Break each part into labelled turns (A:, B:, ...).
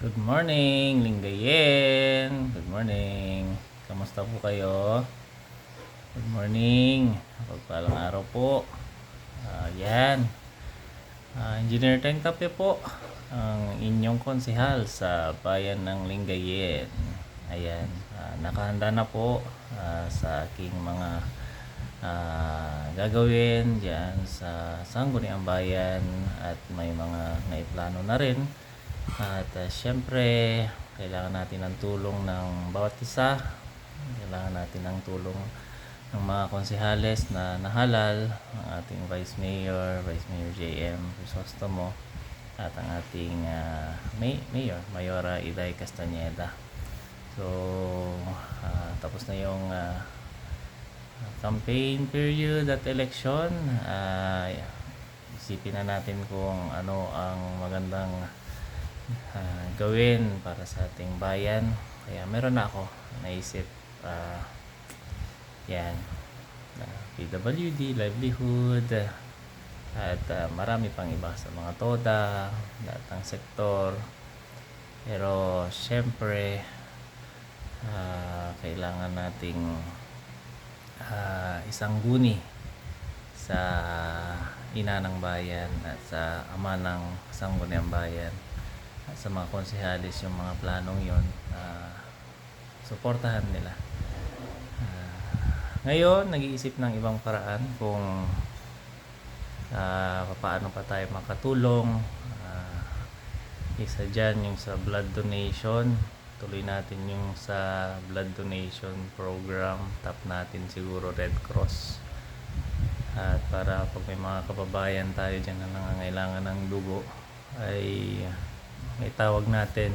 A: Good morning, Lingayen. Good morning. Kamusta po kayo? Good morning. Pagpalang araw po. Yan. Engineer Teng Tape po. Ang inyong konsehal sa bayan ng Lingayen. Ayan. Nakahanda na po sa aking mga gagawin dyan sa Sangguniang Bayan at may mga naiplano na rin. At syempre, kailangan natin ng tulong ng bawat isa. Kailangan natin ng tulong ng mga konsehales na nahalal, ang ating Vice Mayor JM Crisostomo, at ang ating Mayor, Mayora Iday Castañeda. So, tapos na yung campaign period at election. Isipin na natin kung ano ang magandang gawin para sa ating bayan. Kaya meron na ako naisip, yan, PWD, livelihood, at marami pang iba sa mga TODA, lahat ng sektor. Pero syempre, kailangan nating isang guni sa ina ng bayan at sa ama ng Sangguniang Bayan at sa mga konsehalis yung mga planong yon, suportahan nila. Ngayon, nag-iisip ng ibang paraan kung paano pa tayo makatulong. Isa dyan yung sa blood donation. Tuloy natin yung sa blood donation program. Tap natin siguro Red Cross. At para pag may mga kababayan tayo dyan na nangangailangan ng dugo, ay may tawag natin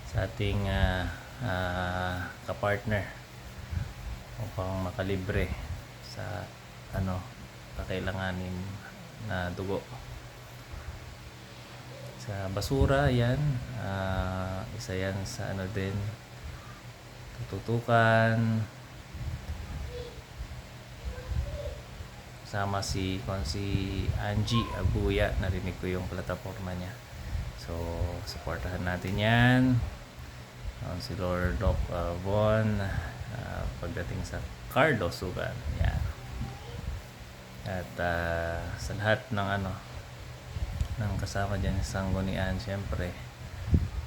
A: sa ating kapartner upang makalibre sa kakailanganin na dugo. Sa basura, yan, isa yan sa din, tututukan. Sama si Angie Abuya, narinig ko yung plataforma niya. So, supportahan natin yan. Si Lord Doc Von, pagdating sa Carlo Sugan. Yan. At sa lahat ng ng kasama dyan sa Sanggunian, syempre,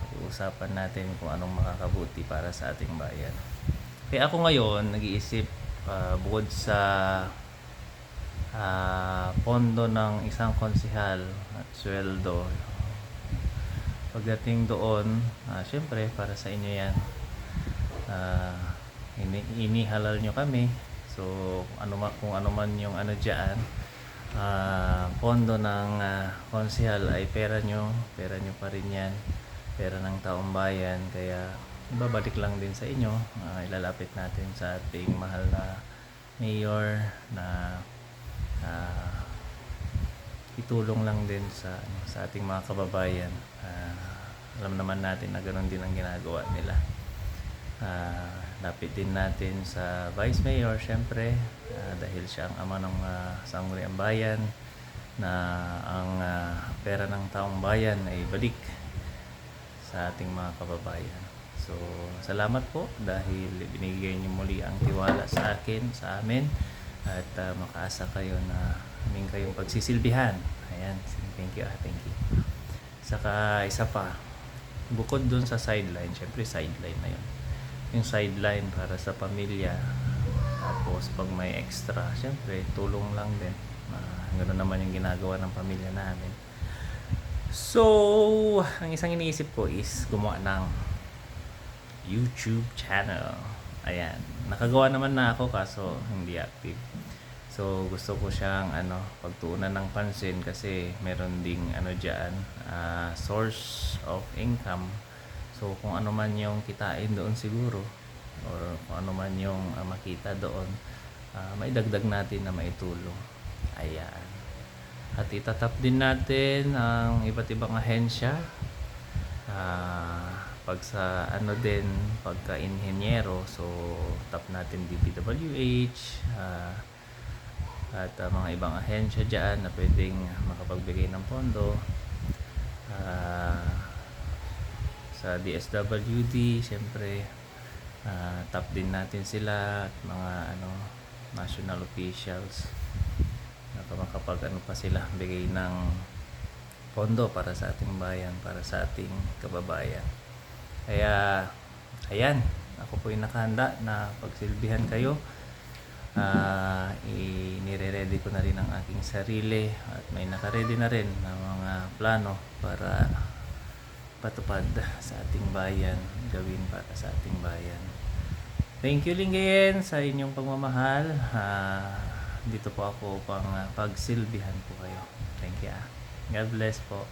A: pag-uusapan natin kung anong makakabuti para sa ating bayan. Kaya ako ngayon, nag-iisip, bukod sa pondo ng isang konsehal at sweldo, pagdating doon, syempre para sa inyo yan, inihalal nyo kami. So kung ano man yung dyan, pondo ng konsehal ay pera nyo pa rin yan, pera ng taong bayan. Kaya ibabalik lang din sa inyo, ilalapit natin sa ating mahal na mayor na itulong lang din sa ating mga kababayan. Alam naman natin na ganoon din ang ginagawa nila. Lapit din natin sa Vice Mayor, syempre, dahil siya ang ama ng Sangguniang Bayan, na ang pera ng taong bayan ay balik sa ating mga kababayan. So, salamat po dahil binigay niyo muli ang tiwala sa amin, at makaasa kayo na aming kayong pagsisilbihan. Ayan, thank you. Saka isa pa, bukod dun sa sideline, syempre sideline na yun, yung sideline para sa pamilya. Tapos pag may extra, syempre tulong lang din. Ganoon naman yung ginagawa ng pamilya namin. So, ang isang iniisip ko is gumawa ng YouTube channel. Ayan, nakagawa naman na ako kaso hindi active. So gusto ko siyang pagtuunan ng pansin kasi meron ding dyan, source of income. So kung ano man yung kitain doon siguro, or kung ano man yung makita doon, maidagdag natin na maitulong. Ayan. At itatap din natin ang iba't ibang ahensya. Pag sa pagka-inhenyero, so tap natin DPWH, at mga ibang ahensya dyan na pwedeng makapagbigay ng pondo. sa DSWD, siyempre tap din natin sila at mga national officials na makapag pa sila bigay ng pondo para sa ating bayan, para sa ating kababayan. Kaya ayan, ako po yung nakahanda na pagsilbihan kayo. Inire-ready ko na rin ang aking sarili at may naka-ready na rin na mga plano para patupad sa ating bayan, gawin para sa ating bayan. Thank you Lingayen sa inyong pagmamahal. Dito po ako upang pagsilbihan po kayo. Thank you. God bless po.